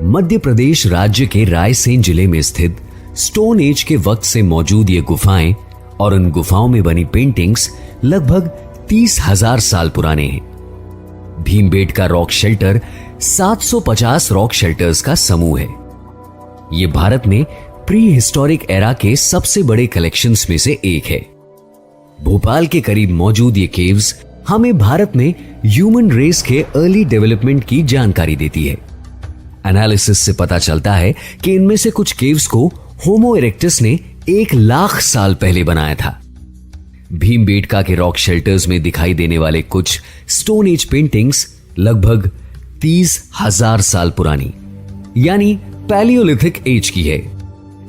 मध्य प्रदेश राज्य के रायसेन जिले में स्थित स्टोन एज के वक्त से मौजूद ये गुफाएं और उन गुफाओं में बनी पेंटिंग्स लगभग 30,000 साल पुराने हैं। Bhimbetka rock shelter 750 rock shelters का समूह है। ये भारत में प्री हिस्टोरिक एरा के सबसे बड़े कलेक्शंस में से एक है। भोपाल के करीब मौजूद ये केव्स हमें भारत में ह्यूमन रेस के अर्ली डेवलपमेंट की जानकारी देती है। एनालिसिस से पता चलता है कि इनमें से कुछ केव्स को होमो इरेक्टस ने 1,00,000 साल पहले बनाया था। भीमबेटका के रॉक शेल्टर्स में दिखाई देने वाले कुछ स्टोन एज पेंटिंग्स लगभग 30,000 साल पुरानी यानी पैलियोलिथिक एज की है।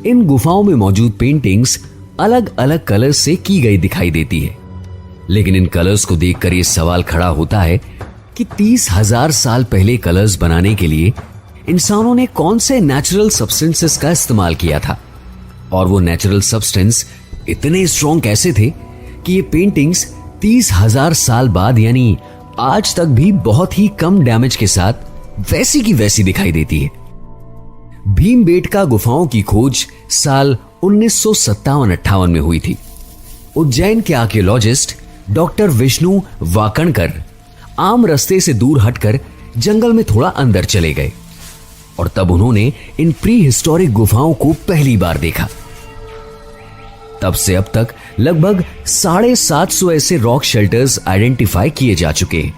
इन गुफाओं में मौजूद पेंटिंग्स अलग अलग कलर्स से की गई दिखाई देती है, लेकिन इन कलर्स को देखकर यह सवाल खड़ा होता है कि 30,000 साल पहले कलर्स बनाने के लिए इंसानों ने कौन से नेचुरल सब्सटेंसेस का इस्तेमाल किया था, और वो नेचुरल सब्सटेंस इतने स्ट्रॉन्ग कैसे थे कि ये पेंटिंग्स 30,000 साल बाद यानी आज तक भी बहुत ही कम डैमेज के साथ वैसी की वैसी दिखाई देती है। भीमबेटका गुफाओं की खोज साल 1957-58 में हुई थी। उज्जैन के आर्कियोलॉजिस्ट डॉक्टर विष्णु वाकणकर आम रास्ते से दूर हटकर जंगल में थोड़ा अंदर चले गए और तब उन्होंने इन प्री हिस्टोरिक गुफाओं को पहली बार देखा। तब से अब तक लगभग 750 ऐसे रॉक शेल्टर्स आइडेंटिफाई किए जा चुके हैं।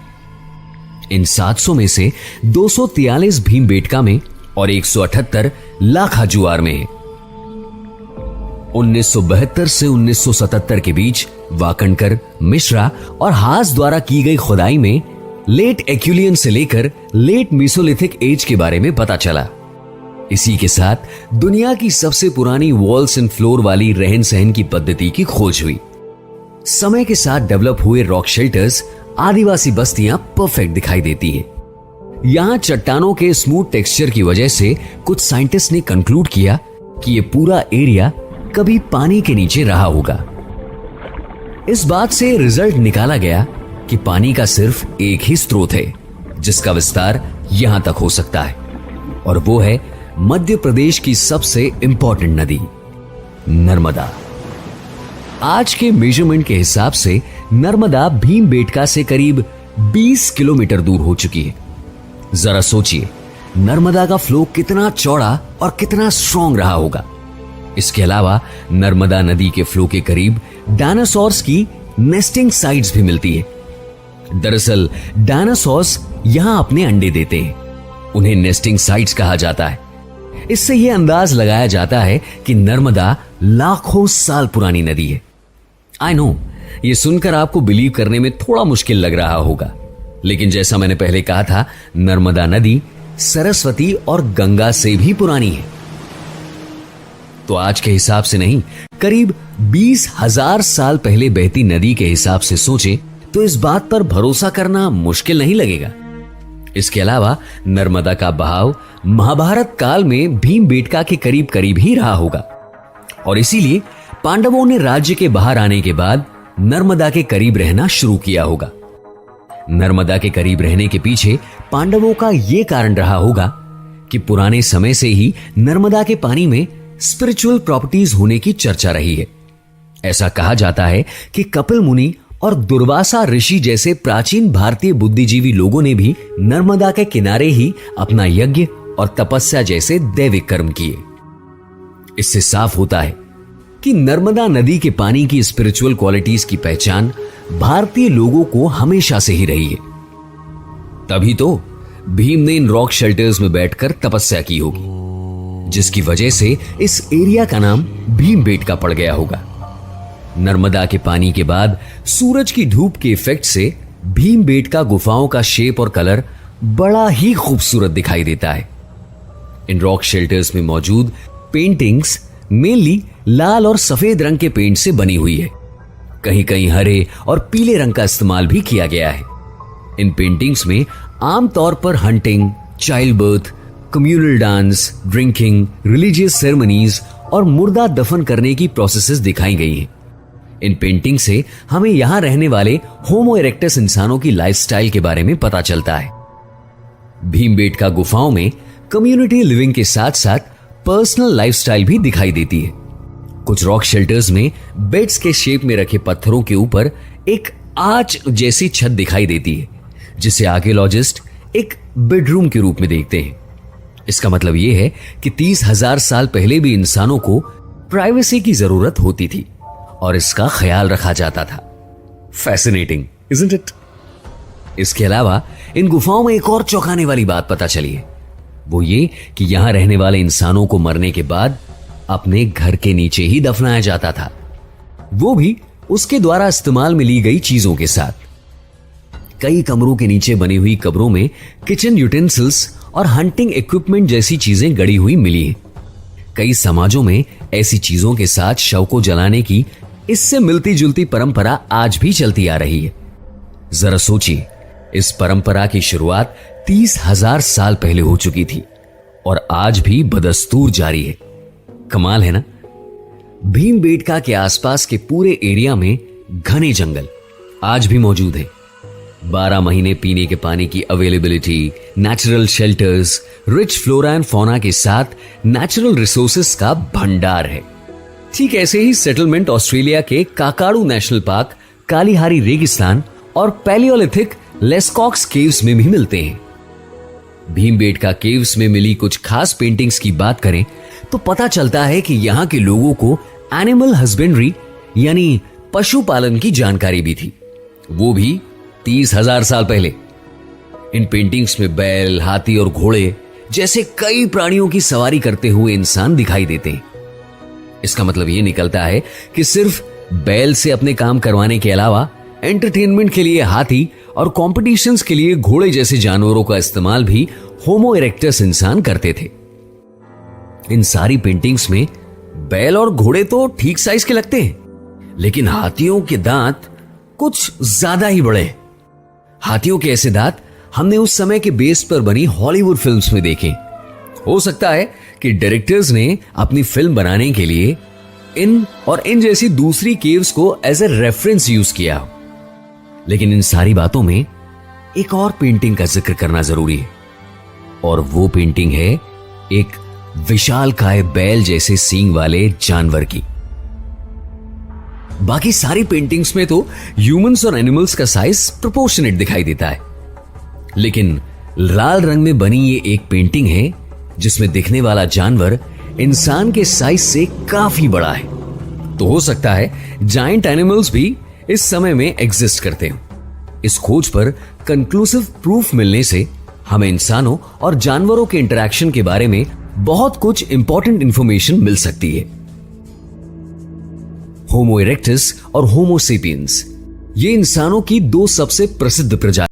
इन 700 में से 243 भीमबेटका में और 178 लाखाजुआर में है। 1972 से 1977 के बीच वाकणकर, मिश्रा और हास द्वारा की गई खुदाई में लेट एक्यूलियन से लेकर लेट मीसोलिथिक एज के बारे में पता चला। इसी के साथ दुनिया की सबसे पुरानी वॉल्स एंड फ्लोर वाली रहन सहन की पद्धति की खोज हुई। समय के साथ डेवलप हुए रॉक शेल्टर्स आदिवासी बस्तियां परफेक्ट दिखाई देती हैं। यहां चट्टानों के स्मूथ टेक्सचर की वजह से कुछ साइंटिस्ट ने कंक्लूड किया कि यह पूरा एरिया कभी पानी के नीचे रहा होगा। इस बात से रिजल्ट निकाला गया कि पानी का सिर्फ एक ही स्रोत है जिसका विस्तार यहां तक हो सकता है, और वो है मध्य प्रदेश की सबसे इंपॉर्टेंट नदी नर्मदा। आज के मेजरमेंट के हिसाब से नर्मदा भीमबेटका से करीब 20 किलोमीटर दूर हो चुकी है। जरा सोचिए नर्मदा का फ्लो कितना चौड़ा और कितना स्ट्रॉन्ग रहा होगा। इसके अलावा नर्मदा नदी के फ्लो के करीब डायनासोर्स की नेस्टिंग साइट्स भी मिलती है। दरअसल डायनासोर्स यहां अपने अंडे देते हैं, उन्हें नेस्टिंग साइट्स कहा जाता है। इससे यह अंदाज लगाया जाता है कि नर्मदा लाखों साल पुरानी नदी है। आई नो ये सुनकर आपको बिलीव करने में थोड़ा मुश्किल लग रहा होगा, लेकिन जैसा मैंने पहले कहा था, नर्मदा नदी सरस्वती और गंगा से भी पुरानी है। तो आज के हिसाब से नहीं, करीब 20,000 साल पहले बहती नदी के हिसाब से सोचें तो इस बात पर भरोसा करना मुश्किल नहीं लगेगा। इसके अलावा नर्मदा का बहाव महाभारत काल में भीमबेटका के करीब करीब ही रहा होगा, और इसीलिए पांडवों ने राज्य के बाहर आने के बाद नर्मदा के करीब रहना शुरू किया होगा। नर्मदा के करीब रहने के पीछे पांडवों का यह कारण रहा होगा कि पुराने समय से ही नर्मदा के पानी में स्पिरिचुअल प्रॉपर्टीज होने की चर्चा रही है। ऐसा कहा जाता है कि कपिल मुनि और दुर्वासा ऋषि जैसे प्राचीन भारतीय बुद्धिजीवी लोगों ने भी नर्मदा के किनारे ही अपना यज्ञ और तपस्या जैसे दैविक कर्म किए। इससे साफ होता है कि नर्मदा नदी के पानी की स्पिरिचुअल क्वालिटीज की पहचान भारतीय लोगों को हमेशा से ही रही है। तभी तो भीम ने इन रॉक शेल्टर्स में बैठकर तपस्या की होगी, जिसकी वजह से इस एरिया का नाम भीमबेटका पड़ गया होगा। नर्मदा के पानी के बाद सूरज की धूप के इफेक्ट से भीमबेटका गुफाओं का शेप और कलर बड़ा ही खूबसूरत दिखाई देता है। इन रॉक शेल्टर्स में मौजूद पेंटिंग्स मेनली लाल और सफेद रंग के पेंट से बनी हुई है। कहीं कहीं हरे और पीले रंग का इस्तेमाल भी किया गया है। इन पेंटिंग्स में आमतौर पर hunting, child birth, communal dance, drinking, religious ceremonies और मुर्दा दफन करने की प्रोसेसेस दिखाई गई हैं। इन पेंटिंग से हमें यहां रहने वाले होमो इरेक्टस इंसानों की लाइफस्टाइल के बारे में पता चलता है। भीमबेटका गुफाओं में कम्युनिटी लिविंग के साथ साथ पर्सनल लाइफस्टाइल भी दिखाई देती है। कुछ रॉक शेल्टर्स में बेड्स के शेप में रखे पत्थरों के ऊपर एक आर्च जैसी छत दिखाई देती है, जिसे आर्कियोलॉजिस्ट एक बेडरूम के रूप में देखते हैं। इसका मतलब यह है कि 30,000 साल पहले भी इंसानों को प्राइवेसी की जरूरत होती थी और इसका ख्याल रखा जाता था। Fascinating, isn't it? इसके अलावा इन गुफाओं में एक और चौंकाने वाली बात पता चली है। वो ये कि यहां रहने वाले इंसानों को मरने के बाद अपने घर के नीचे ही दफनाया जाता था, वो भी उसके द्वारा इस्तेमाल में ली गई चीजों के साथ। कई कमरों के नीचे बनी हुई कब्रों में किचन यूटेंसिल्स और हंटिंग इक्विपमेंट जैसी चीजें गड़ी हुई मिली हैं। कई समाजों में ऐसी चीजों के साथ शव को जलाने की इससे मिलती जुलती परंपरा आज भी चलती आ रही है। जरा सोचिए, इस परंपरा की शुरुआत 30,000 साल पहले हो चुकी थी और आज भी बदस्तूर जारी है। कमाल है ना? भीमबेटका के आसपास के पूरे एरिया में घने जंगल आज भी मौजूद हैं। 12 महीने पीने के पानी की availability, natural shelters, rich flora and fauna के साथ नेचुरल रिसोर्सेस का भंडार है। ठीक ऐसे ही सेटलमेंट ऑस्ट्रेलिया के काकाडू नेशनल पार्क, कालीहारी रेगिस्तान और पैलियोलिथिक लेस्कॉक्स केव्स में भी मिलते हैं। भीमबेटका केव्स में मिली कुछ खास पेंटिंग्स की बात करें तो पता चलता है कि यहां के लोगों को एनिमल हस्बेंड्री यानी पशुपालन की जानकारी भी थी, वो भी 30,000 साल पहले। इन पेंटिंग्स में बैल, हाथी और घोड़े जैसे कई प्राणियों की सवारी करते हुए इंसान दिखाई देते हैं। इसका मतलब यह निकलता है कि सिर्फ बैल से अपने काम करवाने के अलावा एंटरटेनमेंट के लिए हाथी और कॉम्पिटिशंस के लिए घोड़े जैसे जानवरों का इस्तेमाल भी होमो इरेक्टस इंसान करते थे। इन सारी पेंटिंग्स में बैल और घोड़े तो ठीक साइज के लगते हैं, लेकिन हाथियों के दांत कुछ ज्यादा ही बड़े हैं। हाथियों के ऐसे दांत हमने उस समय के बेस पर बनी हॉलीवुड फिल्म्स में देखे। हो सकता है कि डायरेक्टर्स ने अपनी फिल्म बनाने के लिए इन जैसी दूसरी केव्स को एज ए रेफरेंस यूज किया हो। लेकिन इन सारी बातों में एक और पेंटिंग का जिक्र करना जरूरी है, और वो पेंटिंग है एक विशालकाय बैल जैसे सींग वाले जानवर की। बाकी सारी पेंटिंग्स में तो ह्यूमंस और एनिमल्स का साइज प्रोपोर्शनेट दिखाई देता है, लेकिन लाल रंग में बनी ये एक पेंटिंग है जिसमें दिखने वाला जानवर इंसान के साइज से काफी बड़ा है। तो हो सकता है जायंट एनिमल्स भी इस समय में एग्जिस्ट करते हैं। इस खोज पर कंक्लूसिव प्रूफ मिलने से हमें इंसानों और जानवरों के इंटरैक्शन के बारे में बहुत कुछ इंपॉर्टेंट इंफॉर्मेशन मिल सकती है। होमो इरेक्टस और होमो सेपियंस ये इंसानों की दो सबसे प्रसिद्ध प्रजाति